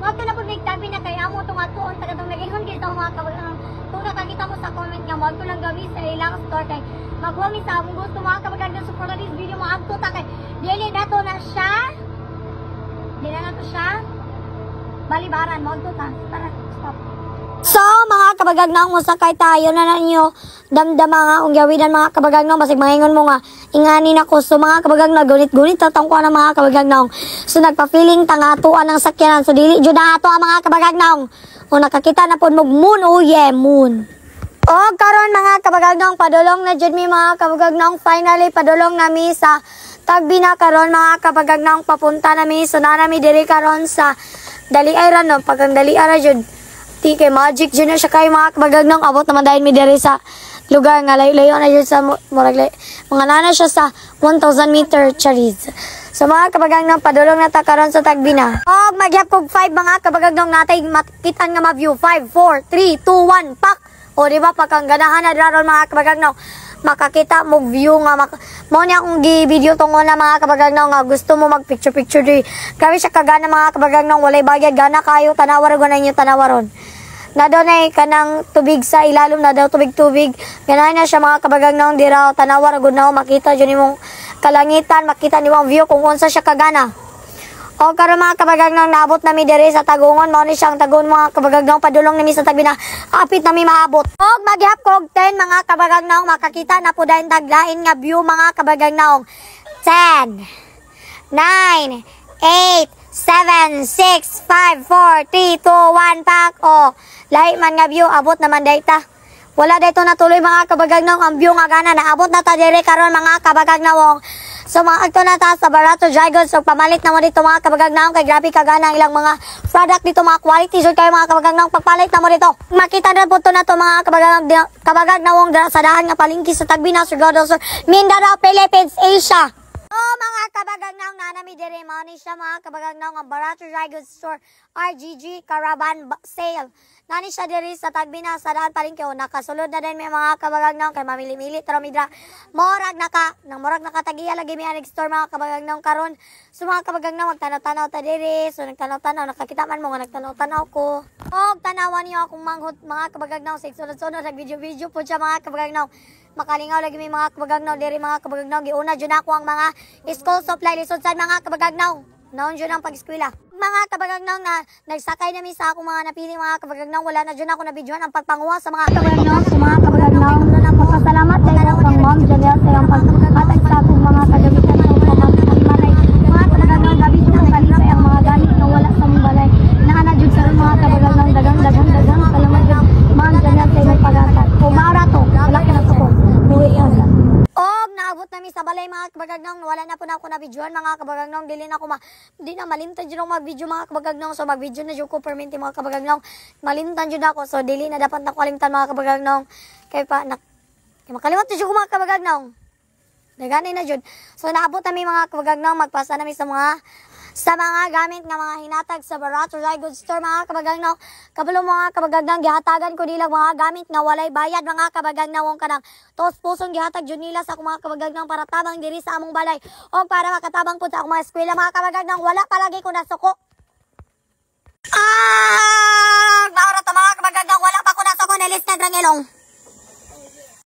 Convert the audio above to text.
Huwag ka na po nagtabi na kaya mo itong atuon. Tagatong nag-ihon kita mga kabagnaw. Kung nakakita mo sa comment nga, huwag ko lang gawin sa ilang store kay maghuwag sa akong gusto mga kabagnaw. So for this video mga agtuta kay dili na to na siya. Dili na to siya. Balibaran mo agtuta. Para stop. So, mga kabagagnaw, musakay tayo na ninyo damdama nga kung gawinan mga kabagagnaw, basig mahingon mo nga inganin ako. So, mga kabagagnaw, gunit-gunit tatangkuan ng mga kabagagnaw. So, nagpa-feeling tangatuan ng sakyanan. So, dili dyan na ato ang mga kabagagnaw. O, nakakita na po moon, oh yeah, moon. O, karon mga kabagagnaw, padulong na dyan mi mga kabagagnaw. Finally, padulong na mi sa tagbi na karon mga kabagagnaw, papunta na mi. So, na mi diri karon sa Daliay no, pagkang Daliay dyan. Kay magic dyan na siya kayo mga kabagagnaw. Abot naman dahil mi diri sa lugar nga layo na dyan sa Muraglay. Mga nana siya sa 1,000 meter charis. So mga kabagagnaw, padulong na ta karon sa Tagbina. Og magyap kog 5 mga kabagagnaw natay makitaan nga ma-view. 5, 4, 3, 2, 1, pak! O diba pagkang ganahan na daron mga kabagagnaw. Makakita mo view nga mo niya akong gi-video tungo na mga kabagagnaw nga gusto mo mag-picture di. Grabe siya kagana mga kabagagnaw, walay bagay gana kayo tanawar ko na inyo tanawaron. Na doon ay kanang tubig sa ilalom na daw tubig-tubig. Ganahan na siya mga kabagagnaw di raw tanawar gud na makita jud nimong kalangitan, makita nimong view kung unsa siya kagana. O karon mga kabagagnaw naabot nami diri sa Tagungon, mao ni siyang Tagun mga kabagagnaw, padulong nami sa Tagbina. Apit nami maabot. Og magyap kog 10 mga kabagagnaw, makakita na po dayon taglain nga view mga kabagagnaw. 10 9 8 7 6 5 4 3 2 1 pak. O lahi man nga view, abot naman dayta. Wala dayto natuloy mga kabagagnaw ang view nga gana, naabot na ta diri karon mga kabagagnaw. So mga agto na ta sa Barato Dry Goods. So pamalit na mo dito mga kabagagnaw kay grabe kagana ang ilang mga product dito, mga quality jud kayo mga kabagagnaw, pagpalit na mo dito. Makita na po to na to mga kabagagnaw sa dahan nga palengke sa Tagbina, Surigao, Mindanao, Philippines, Asia. Oh mga kabagagnaw, nanami diri mao ni siya mga kabagagnaw nga Barato Dry Goods Store, RGG Caravan Sale. Nani siya diri sa Tagbina sa daan palengke. O nakasulod na din may mga kabagagnaw kay mamili-mili tara midra. Morag nakatagiya lagi mi anig store mga kabagagnaw karon. So mga kabagagnaw, magtanaw-tanaw ta diri. So nagtanaw-tanaw, nakakita man mo nga nagtanaw-tanaw ko. Og tanawan niyo akong manghot mga kabagagnaw, sa sunod-sunod nag video po siya mga kabagagnaw. Makalingaw lagi may mga kabagagnaw diri mga kabagagnaw. Giuna jud ako ang mga school supply lisod sa mga kabagagnaw. Naon jud ang pag-eskwela. Mga kabagagnaw na nagsakay nami sa akong mga napili mga kabagagnaw, wala na jud ako na videoan ang pagpanguha sa mga kabagagnaw. Sa mga kabagagnaw, nagpapasalamat kay akong mom Janelle sa iyang paghatag sa akong mga kagamitan sa pagpapalay. Mga kabagagnaw, gabi jud ang kali sa iyang mga gamit na wala sa mong balay. Naana jud sa mga kabagagnaw, dagang salamat jud mom Janelle sa iyang paghatag. O maara to, wala ka na to. Og naabot nami sa balay mga kabagagnaw, wala na po na ako na videoan mga kabagagnaw, dili na ako di na malimtan jud ako mag-video mga kabagagnaw. So mag-video na jud ko permanente mga kabagagnaw. Malimtan jud ako, so dili na dapat na ko kalimtan mga kabagagnaw. Kay makalimutan jud ko mga kabagagnaw. Dagani na jud. So naabot nami mga kabagagnaw, magpasa nami sa mga gamit nga mga hinatag sa Barato Dry Goods Store mga kabagagnaw. Kabalo mga kabagagnaw, gihatagan ko nila mga gamit nga walay bayad mga kabagagnaw. Kanang tos pusong gihatag jud nila sa akong mga kabagagnaw para tabang diri sa among balay o para makatabang pud sa akong mga eskwela mga kabagagnaw. Wala palagi ko nasuko. Naora ta mga kabagagnaw, wala pa ko nasuko, nilis na drangilong.